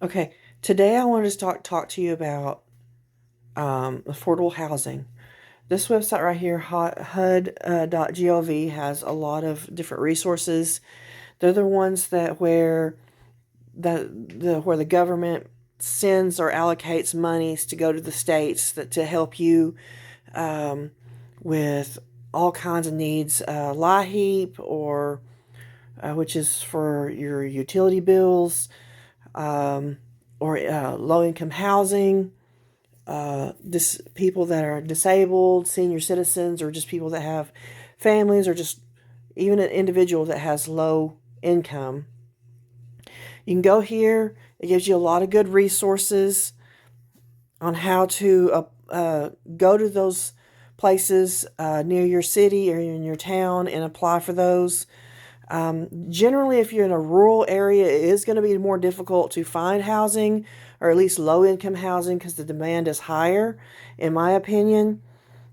Okay, today I wanted to talk to you about affordable housing. This website right here, HUD.gov, has a lot of different resources. They're the ones that where the government sends or allocates monies to go to the states to help you um, with all kinds of needs. LIHEAP, or which is for your utility bills, um, or low income housing, people that are disabled, senior citizens, or just people that have families, or just even an individual that has low income. You can go here. It gives you a lot of good resources on how to go to those places near your city or in your town and apply for those. Generally, if you're in a rural area, it is going to be more difficult to find housing, or at least low income housing, because the demand is higher, in my opinion,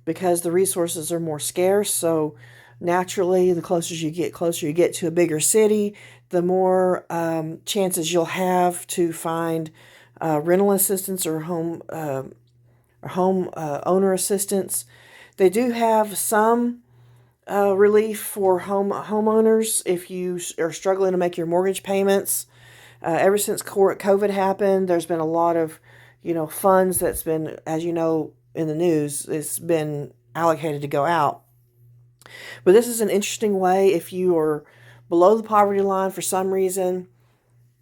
because the resources are more scarce. So naturally, the closer you get to a bigger city, the more chances you'll have to find rental assistance or home owner assistance. They do have some relief for homeowners if you are struggling to make your mortgage payments. Ever since COVID happened, there's been a lot of, funds that's been, as you know, in the news, it's been allocated to go out. But this is an interesting way if you are below the poverty line for some reason.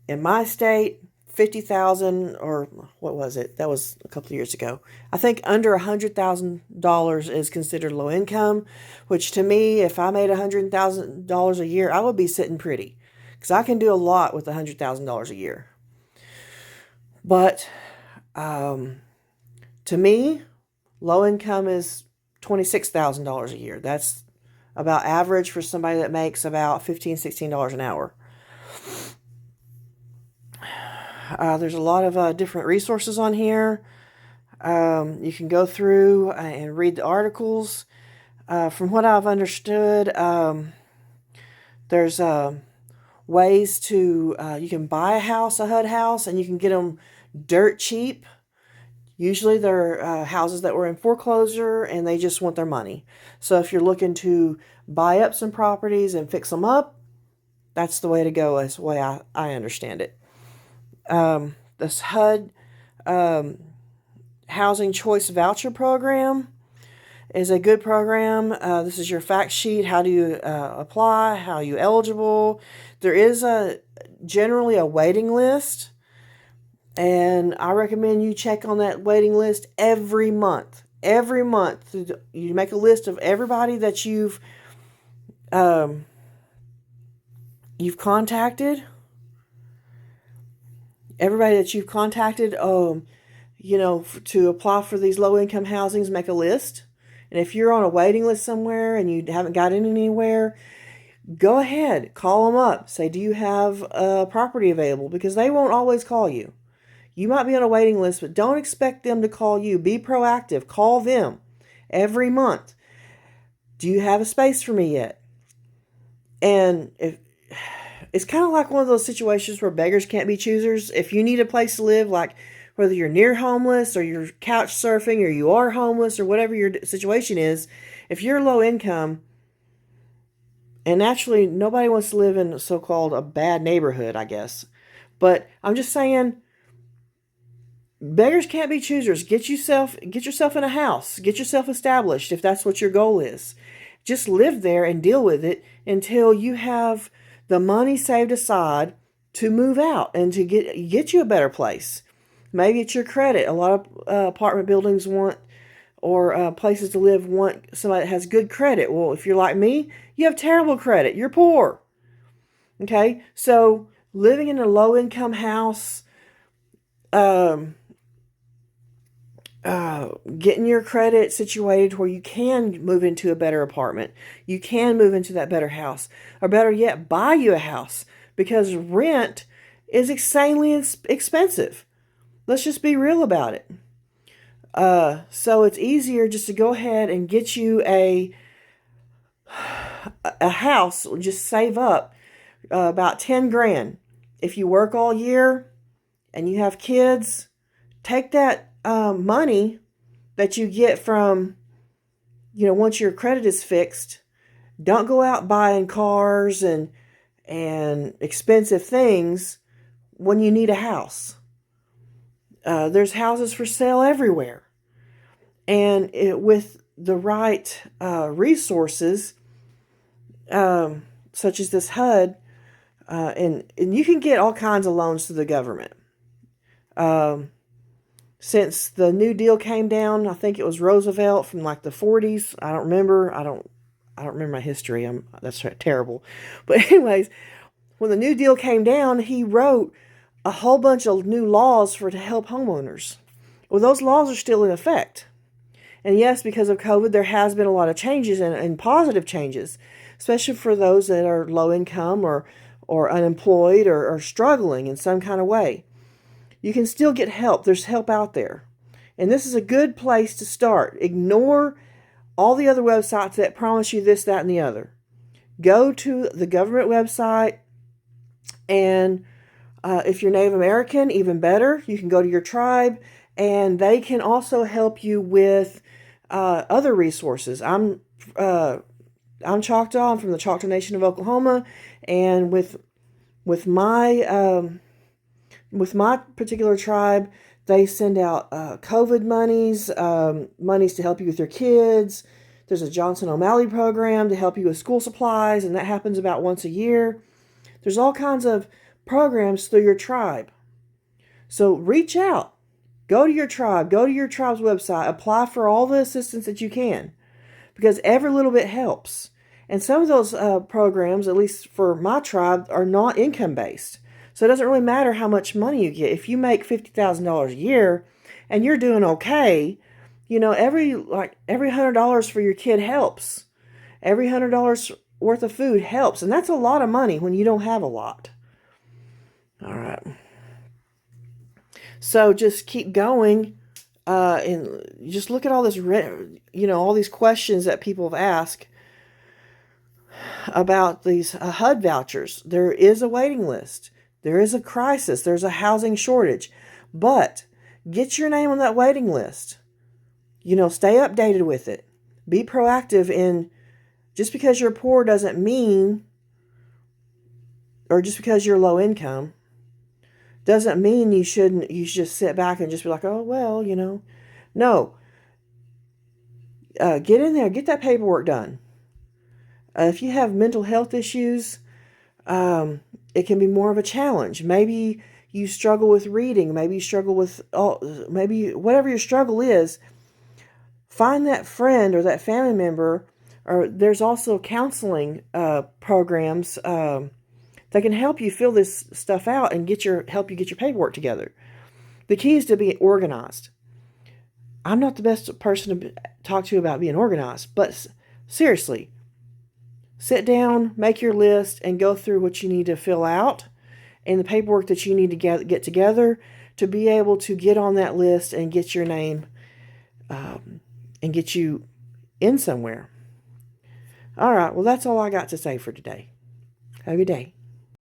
In my state, 50,000, or what was it? That was a couple of years ago. I think under $100,000 is considered low income, which to me, if I made $100,000 a year, I would be sitting pretty, because I can do a lot with $100,000 a year. But to me, low income is $26,000 a year. That's about average for somebody that makes about $15, $16 an hour. There's a lot of different resources on here. You can go through and read the articles. From what I've understood, there's ways to, you can buy a HUD house, and you can get them dirt cheap. Usually they're houses that were in foreclosure and they just want their money. So if you're looking to buy up some properties and fix them up, that's the way to go, as the way I understand it. This HUD Housing Choice Voucher Program is a good program. This is your fact sheet. How do you apply? How are you eligible? There is generally a waiting list, and I recommend you check on that waiting list every month. Every month, you make a list of everybody that you've contacted. Everybody that you've contacted, to apply for these low income housings, make a list. And if you're on a waiting list somewhere and you haven't gotten anywhere, go ahead, call them up. Say, do you have a property available? Because they won't always call you. You might be on a waiting list, but don't expect them to call you. Be proactive. Call them every month. Do you have a space for me yet? And if it's kind of like one of those situations where beggars can't be choosers. If you need a place to live, like whether you're near homeless or you're couch surfing or you are homeless or whatever your situation is, if you're low income, and naturally nobody wants to live in so-called a bad neighborhood, I guess. But I'm just saying, beggars can't be choosers. Get yourself in a house. Get yourself established if that's what your goal is. Just live there and deal with it until you have the money saved aside to move out and to get you a better place. Maybe it's your credit. A lot of apartment buildings want, or places to live want, somebody that has good credit. Well, if you're like me, you have terrible credit. You're poor. Okay? So living in a low income house, getting your credit situated where you can move into a better apartment. You can move into that better house. Or better yet, buy you a house, because rent is insanely expensive. Let's just be real about it. So it's easier just to go ahead and get you a house. Just save up about 10 grand. If you work all year and you have kids, take that money that you get from, once your credit is fixed. Don't go out buying cars and expensive things when you need a house. There's houses for sale everywhere. And with the right resources, such as this HUD, and you can get all kinds of loans through the government. Since the New Deal came down, I think it was Roosevelt from like the 40s. I don't remember. I don't remember my history. That's terrible. But anyways, when the New Deal came down, he wrote a whole bunch of new laws to help homeowners. Well, those laws are still in effect. And yes, because of COVID, there has been a lot of changes and positive changes, especially for those that are low income or unemployed or struggling in some kind of way. You can still get help. There's help out there. And this is a good place to start. Ignore all the other websites that promise you this, that, and the other. Go to the government website, and if you're Native American, even better, you can go to your tribe, and they can also help you with other resources. I'm Choctaw. I'm from the Choctaw Nation of Oklahoma, and with my particular tribe, they send out COVID monies, monies to help you with your kids. There's a Johnson O'Malley program to help you with school supplies, and that happens about once a year. There's all kinds of programs through your tribe. So reach out. Go to your tribe. Go to your tribe's website. Apply for all the assistance that you can, because every little bit helps. And some of those programs, at least for my tribe, are not income-based. So it doesn't really matter how much money you get. If you make $50,000 a year and you're doing okay, every $100 for your kid helps. Every $100 worth of food helps. And that's a lot of money when you don't have a lot. All right. So just keep going and just look at all this, all these questions that people have asked about these HUD vouchers. There is a waiting list. There is a crisis. There's a housing shortage. But get your name on that waiting list. Stay updated with it. Be proactive in, just because you're poor doesn't mean, or just because you're low income, doesn't mean you should just sit back and just be like, oh, well, No. Get in there. Get that paperwork done. If you have mental health issues, it can be more of a challenge. Maybe you struggle with reading. Maybe you struggle with, maybe whatever your struggle is, find that friend or that family member, or there's also counseling programs that can help you fill this stuff out and help you get your paperwork together. The key is to be organized. I'm not the best person to talk to about being organized, but seriously, sit down, make your list, and go through what you need to fill out and the paperwork that you need to get together to be able to get on that list and get your name and get you in somewhere. All right, well, that's all I got to say for today. Have a good day.